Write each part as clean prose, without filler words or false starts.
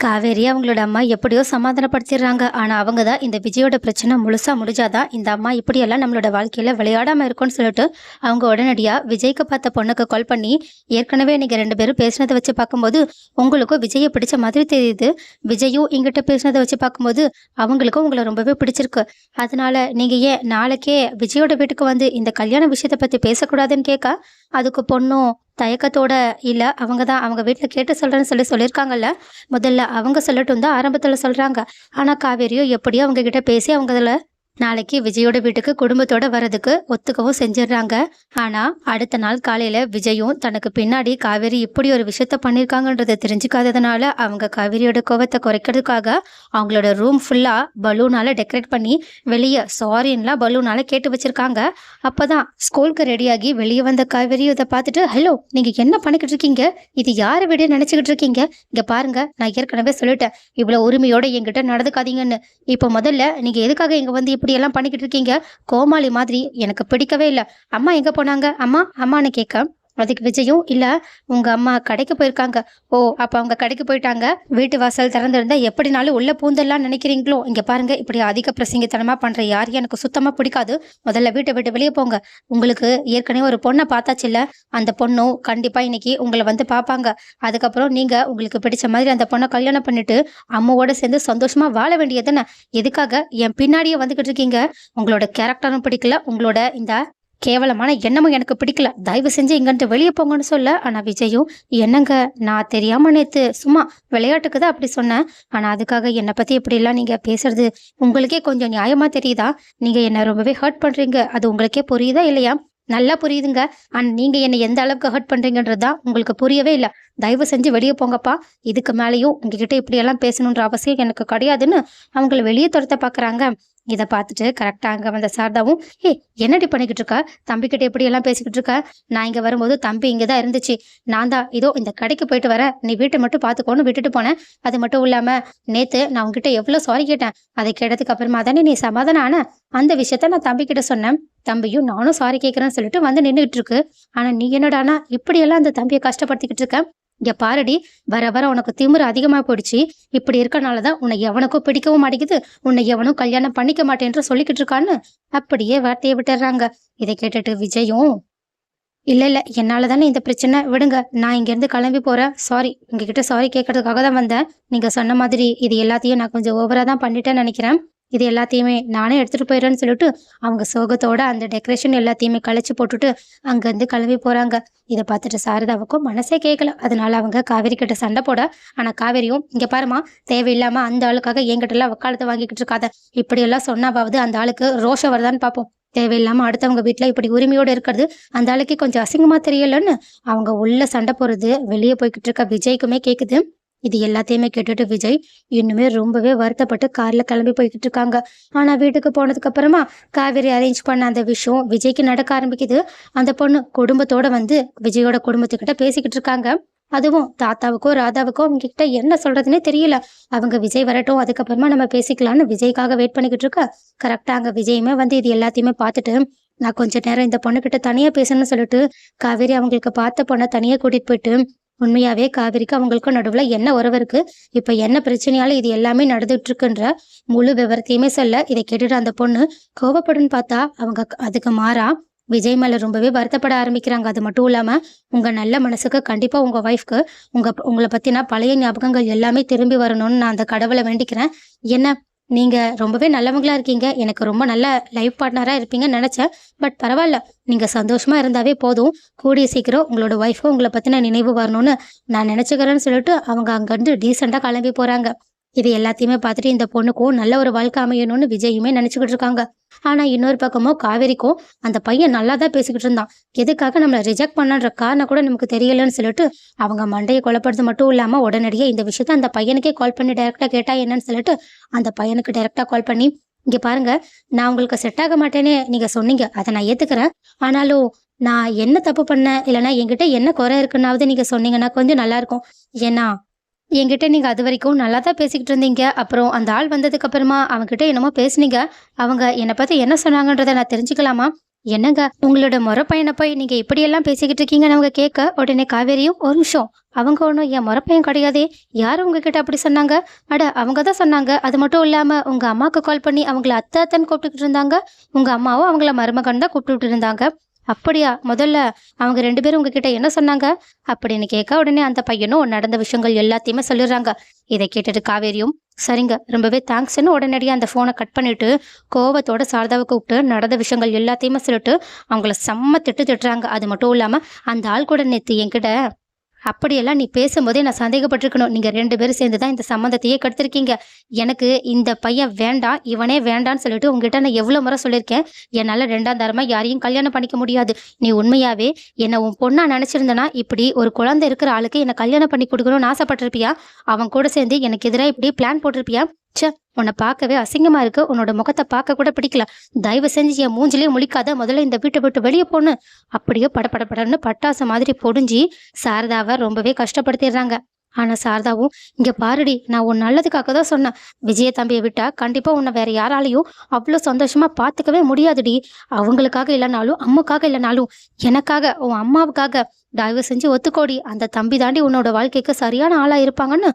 காவேரி அவங்களோட அம்மா எப்படியோ சமாதானப்படுத்திடுறாங்க. ஆனா அவங்க தான் இந்த விஜயோட பிரச்சனை முழுசா முடிஞ்சாதான் இந்த அம்மா இப்படியெல்லாம் நம்மளோட வாழ்க்கையில விளையாடாம இருக்கும்னு சொல்லிட்டு அவங்க உடனடியா விஜய்க்கு பார்த்த பொண்ணுக்கு கால் பண்ணி, ஏற்கனவே நீங்க ரெண்டு பேரும் பேசினதை வச்சு பார்க்கும்போது உங்களுக்கும் விஜயை பிடிச்ச மாதிரி தெரியுது. விஜயும் எங்கிட்ட பேசினதை வச்சு பார்க்கும்போது அவங்களுக்கும் உங்களை ரொம்பவே பிடிச்சிருக்கு. அதனால நீங்க ஏன் நாளைக்கே விஜயோட வீட்டுக்கு வந்து இந்த கல்யாண விஷயத்தை பத்தி பேசக்கூடாதுன்னு கேட்க, அதுக்கு பொண்ணும் தயக்கத்தோட, இல்ல அவங்க தான் அவங்க வீட்டில் கேட்டு சொல்றேன்னு சொல்லியிருக்காங்கல்ல, முதல்ல அவங்க சொல்லட்டும் தான் ஆரம்பத்துல சொல்றாங்க. ஆனா காவேரியோ எப்படியோ அவங்க கிட்ட பேசி அவங்க அதுல நாளைக்கு விஜயோட வீட்டுக்கு குடும்பத்தோட வரதுக்கு ஒத்துக்கவும் செஞ்சிடுறாங்க. ஆனா அடுத்த நாள் காலையில விஜயும் தனக்கு பின்னாடி காவேரி இப்படி ஒரு விஷயத்த பண்ணிருக்காங்கன்றதை தெரிஞ்சுக்காததுனால அவங்க காவேரியோட கோவத்தை குறைக்கிறதுக்காக அவங்களோட ரூம் ஃபுல்லா பலூனால டெக்கரேட் பண்ணி வெளியே சாரின்லாம் பலூனால கேட்டு வச்சிருக்காங்க. அப்பதான் ஸ்கூலுக்கு ரெடியாகி வெளியே வந்த காவேரி இதை பார்த்துட்டு, ஹலோ, நீங்க என்ன பண்ணிக்கிட்டு இருக்கீங்க? இது யாரு வீடு நினைச்சுக்கிட்டு இருக்கீங்க? இங்க பாருங்க, நான் ஏற்கனவே சொல்லிட்டேன், இவ்வளவு உரிமையோட என்கிட்ட நடந்துக்காதீங்கன்னு. இப்போ முதல்ல நீங்க எதுக்காக இங்க வந்து இப்படி எல்லாம் பண்ணிக்கிட்டு இருக்கீங்க? கோமாளி மாதிரி எனக்கு பிடிக்கவே இல்லை. அம்மா எங்க போனாங்க? அம்மா அம்மான்னு கேட்க, அதுக்கு விஜயும், இல்ல உங்க அம்மா கடைக்கு போயிருக்காங்க. ஓ, அப்ப அவங்க கடைக்கு போயிட்டாங்க. வீட்டு வாசல் திறந்திருந்தா எப்படினாலும் உள்ள பூந்தெல்லாம் நினைக்கிறீங்களோ? இங்க பாருங்க, இப்படி அதிக பிரசங்கித்தனமா பண்ற யாரையும் எனக்கு சுத்தமா பிடிக்காது. முதல்ல வீட்டை விட்டு வெளியே போங்க. உங்களுக்கு ஏற்கனவே ஒரு பொண்ணை பார்த்தாச்சு இல்ல, அந்த பொண்ணும் கண்டிப்பா இன்னைக்கு உங்களை வந்து பார்ப்பாங்க. அதுக்கப்புறம் நீங்க உங்களுக்கு பிடிச்ச மாதிரி அந்த பொண்ணை கல்யாணம் பண்ணிட்டு அம்மாவோட சேர்ந்து சந்தோஷமா வாழ வேண்டியதுன்னு எதுக்காக என் பின்னாடியே வந்துகிட்டு இருக்கீங்க? உங்களோட கேரக்டரும் பிடிக்கல, உங்களோட இந்த கேவலமான எண்ணமும் எனக்கு பிடிக்கல. தயவு செஞ்சு இங்கிருந்து வெளியே போங்கன்னு சொல்ல, ஆனா விஜயும், என்னங்க, நான் தெரியாம நேத்து சும்மா விளையாட்டுக்கு தான் அப்படி சொன்னேன். ஆனா அதுக்காக என்னை பத்தி இப்படி எல்லாம் நீங்க பேசுறது உங்களுக்கே கொஞ்சம் நியாயமா தெரியுதா? நீங்க என்ன ரொம்பவே ஹர்ட் பண்றீங்க. அது உங்களுக்கே புரியுதா இல்லையா? நல்லா புரியுதுங்க. ஆனா நீங்க என்ன எந்த அளவுக்கு ஹர்ட் பண்றீங்கன்றதுதான் உங்களுக்கு புரியவே இல்லை. தயவு செஞ்சு வெளியே போங்கப்பா. இதுக்கு மேலேயும் உங்ககிட்ட இப்படி எல்லாம் பேசணுன்ற அவசியம் எனக்கு கிடையாதுன்னு அவங்கள வெளியே துரத்த பாக்குறாங்க. இதை பார்த்துட்டு கரெக்டா அங்க வந்த சாரதாவும், என்னடி பண்ணிக்கிட்டு இருக்கா? தம்பிக்கிட்ட எப்படி எல்லாம் பேசிக்கிட்டு இருக்க? நான் இங்க வரும்போது தம்பி இங்கதான் இருந்துச்சு. நான் தான் இதோ இந்த கடைக்கு போயிட்டு வரேன், நீ வீட்டை மட்டும் பாத்துக்கோன்னு விட்டுட்டு போனேன். அது மட்டும் இல்லாம நேத்து நான் உங்ககிட்ட எவ்வளவு சாரி கேட்டேன். அதை கேட்டதுக்கு அப்புறமா தானே நீ சமாதானம் ஆன. அந்த விஷயத்த நான் தம்பி கிட்ட சொன்னேன். தம்பியும் நானும் சாரி கேட்கறேன்னு சொல்லிட்டு வந்து நின்றுட்டு இருக்கு. ஆனா நீ என்னடானா இப்படி எல்லாம் அந்த தம்பியை கஷ்டப்படுத்திக்கிட்டு இருக்க? இங்க பாருடி, வர வர உனக்கு திமிரு அதிகமா போயிடுச்சு. இப்படி இருக்கனாலதான் உன்னை எவனுக்கும் பிடிக்கவும் மாட்டேங்குது, உன்னை எவனும் கல்யாணம் பண்ணிக்க மாட்டேன்னு சொல்லிக்கிட்டு இருக்கான்னு அப்படியே வார்த்தையை விட்டுறாங்க. இதை கேட்டுட்டு விஜயும், இல்ல இல்ல, என்னால தானே இந்த பிரச்சனை, விடுங்க, நான் இங்க இருந்து கிளம்பி போறேன். சாரி, உங்ககிட்ட சாரி கேட்கறதுக்காக தான் வந்தேன். நீங்க சொன்ன மாதிரி இது எல்லாத்தையும் நான் கொஞ்சம் ஓவரா தான் பண்ணிட்டேன்னு நினைக்கிறேன். இது எல்லாத்தையுமே நானே எடுத்துட்டு போயிடுறேன்னு சொல்லிட்டு அவங்க சோகத்தோட அந்த டெக்கரேஷன் எல்லாத்தையுமே கழிச்சு போட்டுட்டு அங்கிருந்து கிளம்பி போறாங்க. இதை பார்த்துட்டு சாரதாவுக்கும் மனசே கேட்கல. அதனால அவங்க காவேரி கிட்ட சண்டை போட, ஆனா காவேரியும், இங்க பாருமா, தேவையில்லாம அந்த ஆளுக்காக என்கிட்ட எல்லாம் வக்காலத்தை வாங்கிக்கிட்டு இருக்காத. இப்படி எல்லாம் சொன்னாவது அந்த ஆளுக்கு ரோஷம் வருதான்னு பார்ப்போம். தேவையில்லாம அடுத்தவங்க வீட்டுல இப்படி உரிமையோட இருக்கிறது அந்த ஆளுக்கு கொஞ்சம் அசிங்கமா தெரியலன்னு அவங்க உள்ள சண்டை போறது வெளியே போய்கிட்டு இருக்க விஜய்க்குமே கேக்குது. இது எல்லாத்தையுமே கேட்டுட்டு விஜய் இன்னுமே ரொம்பவே வருத்தப்பட்டு கார்ல கிளம்பி போய்கிட்டு இருக்காங்க. ஆனா வீட்டுக்கு போனதுக்கு அப்புறமா காவேரி அரேஞ்ச் பண்ண அந்த விஷயம் விஜய்க்கு நடக்க ஆரம்பிக்குது. அந்த பொண்ணு குடும்பத்தோட வந்து விஜயோட குடும்பத்துக்கிட்ட பேசிக்கிட்டு இருக்காங்க. அதுவும் தாத்தாவுக்கோ ராதாவுக்கோ அவங்க கிட்ட என்ன சொல்றதுன்னே தெரியல. அவங்க விஜய் வரட்டும், அதுக்கப்புறமா நம்ம பேசிக்கலாம்னு விஜய்க்காக வெயிட் பண்ணிக்கிட்டு இருக்க, கரெக்டா அங்க விஜயுமே வந்து இது எல்லாத்தையுமே பார்த்துட்டு, நான் கொஞ்ச நேரம் இந்த பொண்ணு கிட்ட தனியா பேசணும்னு சொல்லிட்டு காவேரி அவங்களுக்கு பார்த்த பொண்ணை தனியா கூட்டிட்டு போயிட்டு, உண்மையாவே காவிரிக்கு அவங்களுக்கும் நடுவுல என்ன உறவு இருக்கு, இப்ப என்ன பிரச்சனையால இது எல்லாமே நடந்துட்டு இருக்குன்ற முழு விவரத்தையுமே சொல்ல, இதை கேட்டுட்டு அந்த பொண்ணு கோவப்படுன்னு பார்த்தா அவங்க அதுக்கு மாறா விஜய் மேல ரொம்பவே வருத்தப்பட ஆரம்பிக்கிறாங்க. அது மட்டும் இல்லாம, உங்க நல்ல மனசுக்கு கண்டிப்பா உங்க ஒய்ஃப்க்கு உங்களை பத்தினா பழைய ஞாபகங்கள் எல்லாமே திரும்பி வரணும்னு நான் அந்த கடவுளை வேண்டிக்கிறேன். என்ன, நீங்க ரொம்பவே நல்லவங்களா இருக்கீங்க, எனக்கு ரொம்ப நல்ல லைஃப் பார்ட்னரா இருப்பீங்கன்னு நினைச்சேன். பட் பரவாயில்ல, நீங்க சந்தோஷமா இருந்தாவே போதும். கூடிய சீக்கிரம் உங்களோட ஒய்ஃபும் உங்களை பத்தின நினைவு வரணும்னு நான் நினைச்சுக்கிறேன்னு சொல்லிட்டு அவங்க அங்கிருந்து டீசெண்டா கிளம்பி போறாங்க. இது எல்லாத்தையுமே பார்த்துட்டு இந்த பொண்ணுக்கும் நல்ல ஒரு வாழ்க்கை அமையணும்னு விஜயுமே நினைச்சுக்கிட்டு இருக்காங்க. ஆனா இன்னொரு பக்கமோ காவேரிக்கும் அந்த பையன் நல்லா தான் பேசிக்கிட்டு இருந்தான், எதுக்காக நம்மளை ரிஜெக்ட் பண்ணன்ற காரணம் கூட நமக்கு தெரியலன்னு சொல்லிட்டு அவங்க மண்டையை கொலைப்படுறது மட்டும் இல்லாம உடனடியே இந்த விஷயத்த அந்த பையனுக்கே கால் பண்ணி டைரக்டா கேட்டா என்னன்னு சொல்லிட்டு அந்த பையனுக்கு டைரக்டா கால் பண்ணி, இங்க பாருங்க, நான் உங்களுக்கு செட் ஆக மாட்டேன்னு நீங்க சொன்னீங்க, அதை நான் ஏத்துக்கிறேன். ஆனாலும் நான் என்ன தப்பு பண்ணேன், இல்லைன்னா என்கிட்ட என்ன குறை இருக்குன்னாவது நீங்க சொன்னீங்கன்னா கொஞ்சம் நல்லா இருக்கும். ஏன்னா என்கிட்ட நீங்க அது வரைக்கும் நல்லா தான் பேசிக்கிட்டு இருந்தீங்க. அப்புறம் அந்த ஆள் வந்ததுக்கு அப்புறமா அவங்ககிட்ட என்னமோ பேசுனீங்க. அவங்க என்னை பத்தி என்ன சொன்னாங்கன்றத நான் தெரிஞ்சுக்கலாமா? என்னங்க உங்களோட முறை பையனை போய் நீங்க இப்படியெல்லாம் பேசிக்கிட்டு இருக்கீங்கன்னு அவங்க கேட்க உடனே காவேரியும் ஒரு நிமிஷம் அவங்க ஒன்றும் என் முறை பையன் கிடையாதே. யார் உங்ககிட்ட அப்படி சொன்னாங்க? அட அவங்க தான் சொன்னாங்க. அது மட்டும் இல்லாம உங்க அம்மாவுக்கு கால் பண்ணி அவங்கள அத்தை அத்தைன்னு கூப்பிட்டுக்கிட்டு இருந்தாங்க. உங்க அம்மாவும் அவங்கள மருமகன் தான் கூப்பிட்டுட்டு இருந்தாங்க. அப்படியா? முதல்ல அவங்க 2 பேரும் உங்ககிட்ட என்ன சொன்னாங்க அப்படின்னு கேட்க உடனே அந்த பையனும் நடந்த விஷயங்கள் எல்லாத்தையுமே சொல்லிடுறாங்க. இதை கேட்டுட்டு காவேரியும் சரிங்க ரொம்பவே தேங்க்ஸ்ன்னு உடனடியாக அந்த ஃபோனை கட் பண்ணிட்டு கோவத்தோட சாரதாவை கூப்பிட்டு நடந்த விஷயங்கள் எல்லாத்தையுமே சொல்லிட்டு அவங்கள செம்ம திட்டுறாங்க. அது மட்டும் இல்லாம அந்த ஆள் கூட நேற்று என்கிட்ட அப்படியெல்லாம் நீ பேசும்போதே நான் சந்தேகப்பட்டிருக்கணும். நீங்க 2 பேரும் சேர்ந்து தான் இந்த சம்மந்தத்தையே கெடுத்திருக்கீங்க. எனக்கு இந்த பையன் வேண்டாம், இவனே வேண்டான்னு சொல்லிட்டு உங்ககிட்ட நான் எவ்வளோ முறை சொல்லியிருக்கேன். என்னால் 2ஆம் தரமா யாரையும் கல்யாணம் பண்ணிக்க முடியாது. நீ உண்மையாவே என்னை உன் பொண்ணா நினைச்சிருந்தனா இப்படி ஒரு குழந்தை இருக்கிற ஆளுக்கு என்னை கல்யாணம் பண்ணி கொடுக்கணும்னு ஆசைப்பட்டிருப்பியா? அவன் கூட சேர்ந்து எனக்கு எதிராக இப்படி பிளான் போட்டிருப்பியா? ச்சே, உன்னை பார்க்கவே அசிங்கமா இருக்கு. உன்னோட முகத்தை பார்க்க கூட பிடிக்கல. தயவு செஞ்சு என் மூஞ்சிலே முழிக்காத. முதல்ல இந்த வீட்டை விட்டு வெளியே போன்னு அப்படியே படபடன்னு பட்டாசு மாதிரி பொடிஞ்சி சாரதாவை ரொம்பவே கஷ்டப்படுத்திடுறாங்க. ஆனா சாரதாவும் இங்க பாருடி, நான் உன் நல்லதுக்காக தான் சொன்னேன். விஜய தம்பியை விட்டா கண்டிப்பா உன்னை வேற யாராலையும் அவ்வளோ சந்தோஷமா பார்த்துக்கவே முடியாதுடி. அவங்களுக்காக இல்லைனாலும் அம்முக்காக இல்லைனாலும் எனக்காக உன் அம்மாவுக்காக தயவு செஞ்சு ஒத்துக்கோடி. அந்த தம்பி தாண்டி உன்னோட வாழ்க்கைக்கு சரியான ஆளா இருப்பாங்கன்னு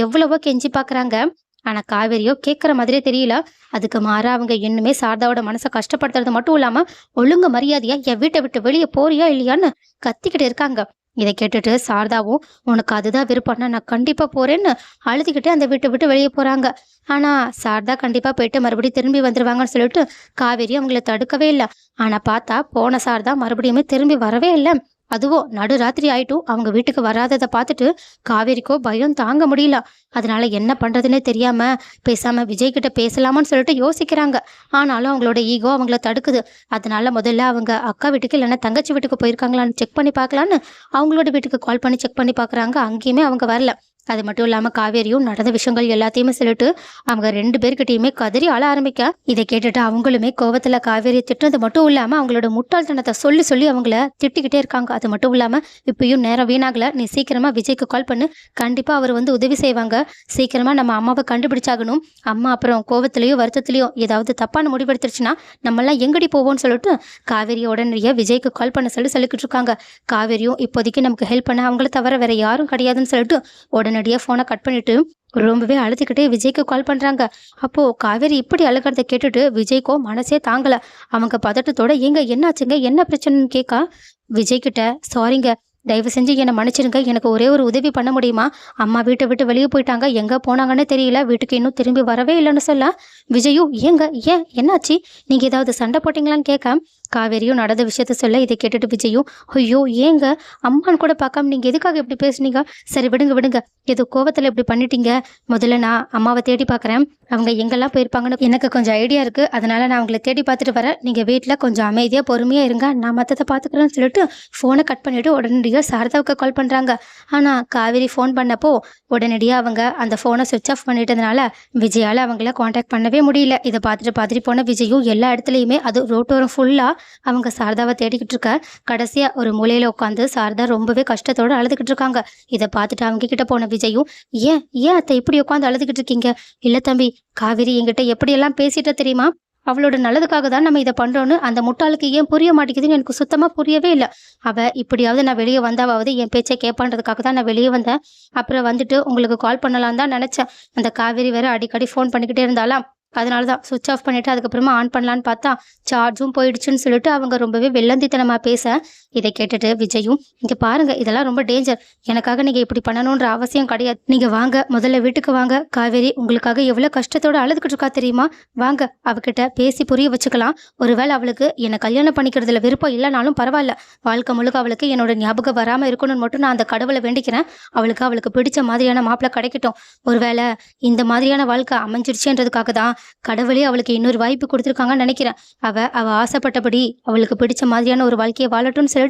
எவ்வளவோ கெஞ்சி பாக்குறாங்க. ஆனா காவேரியோ கேட்குற மாதிரியே தெரியல. அதுக்கு மாறா அவங்க இன்னுமே சாரதாவோட மனசை கஷ்டப்படுத்துறது மட்டும் இல்லாம ஒழுங்கு மரியாதையா என் வீட்டை விட்டு வெளியே போறியா இல்லையான்னு கத்திக்கிட்டு இருக்காங்க. இதை கேட்டுட்டு சாரதாவும் உனக்கு அதுதான் விருப்பம்னா நான் கண்டிப்பா போறேன்னு அழுதுகிட்டே அந்த வீட்டை விட்டு வெளியே போறாங்க. ஆனா சாரதா கண்டிப்பா போயிட்டு மறுபடியும் திரும்பி வந்துருவாங்கன்னு சொல்லிட்டு காவேரி அவங்கள தடுக்கவே இல்லை. ஆனா பார்த்தா போன சாரதா மறுபடியுமே திரும்பி வரவே இல்லை. அதுவும் நடுராத்திரி ஆயிட்டும் அவங்க வீட்டுக்கு வராததை பார்த்துட்டு காவேரிக்கோ பயம் தாங்க முடியல. அதனால என்ன பண்றதுன்னே தெரியாம பேசாம விஜய் கிட்ட பேசலாமான்னு சொல்லிட்டு யோசிக்கிறாங்க. ஆனாலும் அவங்களோட ஈகோ அவங்கள தடுக்குது. அதனால முதல்ல அவங்க அக்கா வீட்டுக்கு இல்லைன்னா தங்கச்சி வீட்டுக்கு போயிருக்காங்களான்னு செக் பண்ணி பார்க்கலான்னு அவங்களோட வீட்டுக்கு கால் பண்ணி செக் பண்ணி பார்க்குறாங்க. அங்கேயுமே அவங்க வரல. அது மட்டும் இல்லாம காவேரியும் நடந்த விஷயங்கள் எல்லாத்தையுமே சொல்லிட்டு அவங்க 2 பேர்கிட்டயுமே கதறி அழ ஆரம்பிக்க இதை கேட்டுட்டு அவங்களுமே கோவத்துல காவேரி திட்டுறது மட்டும் இல்லாம அவங்களோட முட்டாள்தனத்தை சொல்லி சொல்லி அவங்கள திட்டிக்கிட்டே இருக்காங்க. அது மட்டும் இல்லாம இப்பயும் நேரம் வீணாகல, நீ சீக்கிரமா விஜய்க்கு கால் பண்ணு, கண்டிப்பா அவர் வந்து உதவி செய்வாங்க. சீக்கிரமா நம்ம அம்மாவை கண்டுபிடிச்சாகணும். அம்மா அப்புறம் கோவத்திலயோ வருத்தத்திலயோ ஏதாவது தப்பான முடிவெடுத்துருச்சுன்னா நம்மளாம் எங்கடி போவோம்னு சொல்லிட்டு காவேரியை உடனடியே விஜய்க்கு கால் பண்ண சொல்லிக்கிட்டு இருக்காங்க. காவேரியும் இப்போதைக்கு நமக்கு ஹெல்ப் பண்ண அவங்கள தவிர வேற யாரும் கிடையாதுன்னு சொல்லிட்டு உடனடியாக ஃபோனை கட் பண்ணிட்டு ரொம்பவே அழுதுகிட்டே விஜய்க்கு கால் பண்றாங்க. அப்போ காவேரி இப்படி அழுகிறத கேட்டுட்டு விஜய்க்கோ மனசே தாங்கல. அவங்க பதட்டத்தோட ஏங்க என்னாச்சுங்க, என்ன பிரச்சனைன்னு கேட்கா விஜய் கிட்ட சாரிங்க, தயவு செஞ்சு என்னை மன்னிச்சிருங்க, எனக்கு ஒரே ஒரு உதவி பண்ண முடியுமா? அம்மா வீட்டை விட்டு வெளியே போயிட்டாங்க, எங்கே போனாங்கன்னு தெரியல, வீட்டுக்கு இன்னும் திரும்பி வரவே இல்லைன்னு சொல்ல விஜயும் ஏங்க ஏன் என்னாச்சு, நீங்கள் ஏதாவது சண்டை போட்டிங்களான்னு கேட்க காவேரியும் நடந்த விஷயத்த சொல்ல இதை கேட்டுட்டு விஜயும் ஐயோ ஏங்க அம்மான்னு கூட பார்க்காம நீங்கள் எதுக்காக இப்படி பேசுனீங்க? சரி விடுங்க விடுங்க, ஏதோ கோவத்தில் இப்படி பண்ணிட்டீங்க. முதல்ல நான் அம்மாவை தேடி பார்க்குறேன், அவங்க எங்கெல்லாம் போயிருப்பாங்கன்னு எனக்கு கொஞ்சம் ஐடியா இருக்குது. அதனால நான் அவங்கள தேடி பார்த்துட்டு வரேன். நீங்கள் வீட்டில் கொஞ்சம் அமைதியாக பொறுமையாக இருங்க, நான் மற்றதை பார்த்துக்கிறேன்னு சொல்லிட்டு ஃபோனை கட் பண்ணிவிட்டு உடனடியாக சாரதாவுக்கு கால் பண்ணுறாங்க. ஆனால் காவேரி ஃபோன் பண்ணப்போ உடனடியாக அவங்க அந்த ஃபோனை சுவிட்ச் ஆஃப் பண்ணிட்டதுனால விஜயால் அவங்கள காண்டாக்ட் பண்ணவே முடியல. இதை பார்த்துட்டு போன விஜயும் எல்லா இடத்துலையுமே அது ரோட்டோரம் ஃபுல்லாக அவங்க சாரதாவை தேடிக்கிட்டு இருக்க கடைசியா ஒரு மூலையில உட்காந்து சாரதா ரொம்பவே கஷ்டத்தோட அழுதுகிட்டு இருக்காங்க. இதை பார்த்துட்டு அவங்க கிட்ட போன விஜயும் ஏன் ஏன் அத்தை இப்படி உட்காந்து அழுதுகிட்டு இருக்கீங்க? இல்ல தம்பி, காவேரி என்கிட்ட எப்படியெல்லாம் பேசிட்ட தெரியுமா? அவளோட நல்லதுக்காக தான் நம்ம இதை பண்றோன்னு அந்த முட்டாளுக்கு ஏன் புரிய மாட்டேங்குதுன்னு எனக்கு சுத்தமா புரியவே இல்லை. அவ இப்படியாவது நான் வெளியே வந்தாவது என் பேச்சை கேட்பான்றதுக்காக தான் நான் வெளியே வந்தேன். அப்புறம் வந்துட்டு உங்களுக்கு கால் பண்ணலாம் தான் நினைச்சேன். அந்த காவேரி வேற அடிக்கடி ஃபோன் பண்ணிக்கிட்டே இருந்தாலாம், அதனால தான் சுவிட்ச் ஆஃப் பண்ணிவிட்டு அதுக்கப்புறமா ஆன் பண்ணலான்னு பார்த்தா சார்ஜும் போயிடுச்சுன்னு சொல்லிட்டு அவங்க ரொம்பவே வெள்ளந்தித்தனமாக பேச இதை கேட்டுட்டு விஜயும் இங்கே பாருங்கள், இதெல்லாம் ரொம்ப டேஞ்சர், எனக்காக நீங்கள் இப்படி பண்ணணுன்ற அவசியம் கிடையாது. நீங்கள் வாங்க, முதல்ல வீட்டுக்கு வாங்க. காவேரி உங்களுக்காக எவ்வளோ கஷ்டத்தோடு அழுதுகிட்டு இருக்கா தெரியுமா? வாங்க, அவகிட்ட பேசி புரிய வச்சுக்கலாம். ஒருவேளை அவளுக்கு என்னை கல்யாணம் பண்ணிக்கிறதுல விருப்பம் இல்லைனாலும் பரவாயில்ல, வாழ்க்கை முழுக்க அவளுக்கு என்னோட ஞாபகம் வராமல் இருக்கணும்னு மட்டும் நான் அந்த கடவுளை வேண்டிக்கிறேன். அவளுக்கு பிடிச்ச மாதிரியான மாப்பிள்ளை கிடைக்கட்டும். ஒருவேளை இந்த மாதிரியான வாழ்க்கை அமைஞ்சிருச்சுன்றதுக்காக தான் கடவுளே அவளுக்கு இன்னொரு வாய்ப்பு கொடுத்துருக்காங்கன்னு நினைக்கிறேன். அவ ஆசைப்பட்டபடி அவளுக்கு பிடிச்ச மாதிரியான ஒரு வாழ்க்கையை வாழட்டும்னு சொல்லிட்டு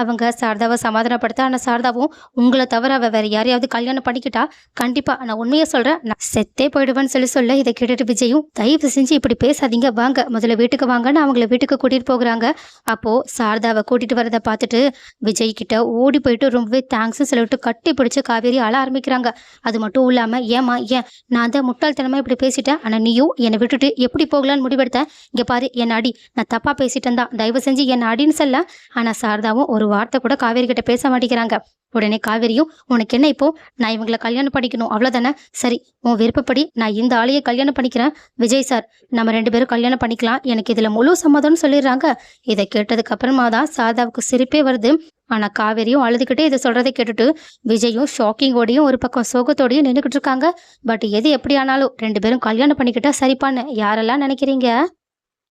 அவங்க சாரதாவை சமாதானப்படுத்த, ஆனால் சாரதாவும் உங்களை தவிர அவ வேற யாரையாவது கல்யாணம் பண்ணிக்கிட்டா கண்டிப்பா நான் உண்மையை சொல்றேன், நான் செத்தே போயிடுவேன்னு சொல்ல இதை கேட்டுட்டு விஜயும் தயவு செஞ்சு இப்படி பேசாதீங்க, வாங்க முதல்ல வீட்டுக்கு வாங்கன்னு அவங்கள வீட்டுக்கு கூட்டிட்டு போகிறாங்க. அப்போ சாரதாவை கூட்டிட்டு வரதை பார்த்துட்டு விஜய் கிட்ட ஓடி போயிட்டு ரொம்பவே தேங்க்ஸ்ன்னு சொல்லிட்டு கட்டி பிடிச்சு காவேரி அழ ஆரம்பிக்கிறாங்க. அது மட்டும் இல்லாம ஏமா ஏன் நான் தான் முட்டாள்தனமா இப்படி பேசிட்டேன், ஆனா நீயும் நீயும் என்னை விட்டுட்டு எப்படி போகலான்னு முடிவெடுத்த? இங்க பாரு என்ன அடி. நான் தப்பா பேசிட்டேன் தான். தயவு செஞ்சு என்ன அடின்னு சொல்ல. ஆனா சாரதாவும் ஒரு வார்த்தை கூட காவேரி கிட்ட பேச மாட்டேங்கிறாங்க. உடனே காவேரியும், உனக்கு என்ன இப்போ? நான் இவங்கள கல்யாணம் பண்ணிக்கணும் அவ்வளவுதானே? சரி, உன் விருப்பப்படி நான் இந்த ஆளையே கல்யாணம் பண்ணிக்கிறேன். விஜய் சார், நம்ம 2 பேரும் கல்யாணம் பண்ணிக்கலாம். எனக்கு இதுல முழு சம்மதம்னு சொல்லிடுறாங்க. இதை கேட்டதுக்கு அப்புறமா தான் சாரதாவுக்கு சிரிப்பே வருது. ஆனா காவேரியும் அழுதுகிட்டே இதை சொல்றதை கேட்டுட்டு விஜயும் ஷாக்கிங்கோடையும் ஒரு பக்கம் சோகத்தோடையும் நின்றுகிட்டு இருக்காங்க. பட் எது எப்படி ஆனாலும் 2 பேரும் கல்யாணம் பண்ணிக்கிட்டா சரிப்பான்னு யாரெல்லாம் நினைக்கிறீங்க?